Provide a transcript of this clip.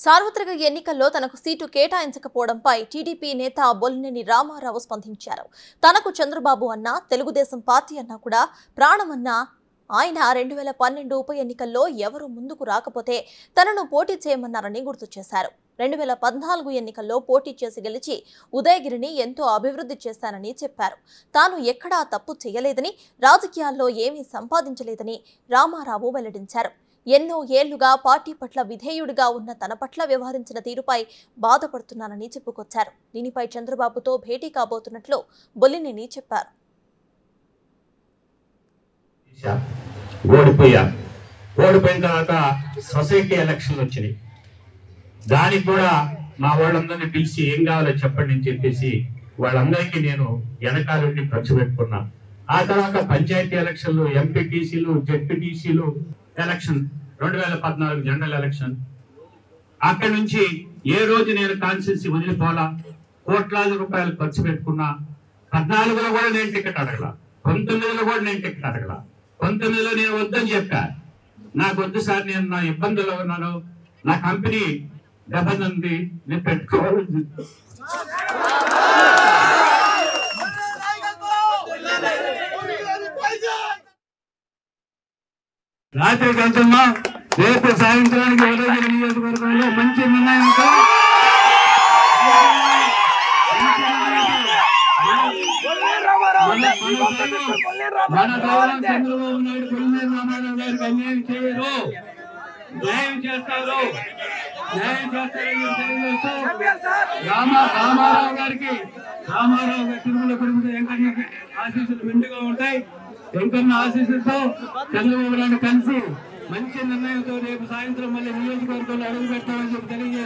సార్వత్రిక ఎన్నికల్లో తనకు సీటు కేటాయించకపోవడంపై టీడీపీ నేత బొలినేని రామారావు స్పందించారు. తనకు చంద్రబాబు అన్నా, తెలుగుదేశం పార్టీ అన్నా కూడా ప్రాణమన్నా ఆయన 2012 ఉప ఎన్నికల్లో ఎవరు ముందుకు రాకపోతే తనను పోటీ చేయమన్నారని గుర్తు చేశారు. 2014 ఎన్నికల్లో పోటీ చేసి గెలిచి ఉదయగిరిని ఎంతో అభివృద్ధి చేశానని చెప్పారు. తాను ఎక్కడా తప్పు చేయలేదని, రాజకీయాల్లో ఏమీ సంపాదించలేదని రామారావు వెల్లడించారు. ఎన్నో ఏళ్లుగా పార్టీ పట్ల విధేయుడిగా ఉన్న తన పట్ల వ్యవహరించిన తీరుపై బాధపడుతున్నానని చెప్పుకొచ్చారు. దీనిపై చంద్రబాబుతో భేటీ కాబోతున్నట్లు బొలినేని చెప్పారు. ఓడిపోయిన తర్వాత సొసైటీ ఎలక్షన్లు వచ్చినాయి. దానికి కూడా మా వాళ్ళందరినీ పిలిచి ఏం కావాలో చెప్పండి అని చెప్పేసి వాళ్ళందరికీ నేను వెనకాలండి ఖర్చు పెట్టుకున్నా. ఆ తర్వాత పంచాయతీ ఎలక్షన్లు, ఎంపీటీసీలు, జెడ్పీటీసీలు ఎలక్షన్ 2014 జనరల్ ఎలక్షన్. అక్కడి నుంచి ఏ రోజు నేను కాన్స్టిట్యూన్సీ వదిలిపోలా. కోట్లాది రూపాయలు ఖర్చు పెట్టుకున్నా. 14లో కూడా నేను టికెట్ అడగల, 19లో కూడా నేను టికెట్ అడగల. 19లో నేను వద్దని చెప్పా. నాకు వద్దు సార్, నేను నా ఇబ్బందుల్లో ఉన్నాను, నా కంపెనీ దెబ్బతింది, నేను పెట్టుకోవాలని రాత్రి గంటల్లో రేపు సాయంత్రానికి ఉదయగిరి నియోజకవర్గంలో మంచి నిర్ణయంతో మన గౌరవ చంద్రబాబు నాయుడు బొలినేని రామారావు గారికి అన్యాయం చేయరు, న్యాయం చేస్తారు, న్యాయం చేస్తారని తెలియజేస్తూ రామారావు గారి తిరుమల తిరుపతి వెంకన్న ఆశీస్సులు మెండుగా ఉంటాయి. వెంకన్న ఆశీస్సులతో చంద్రబాబు నాయుడు కలిసి మంచి నిర్ణయంతో రేపు సాయంత్రం మళ్ళీ నియోజకవర్గంలో అడుగు పెట్టామని చెప్పి తెలియజేస్తారు.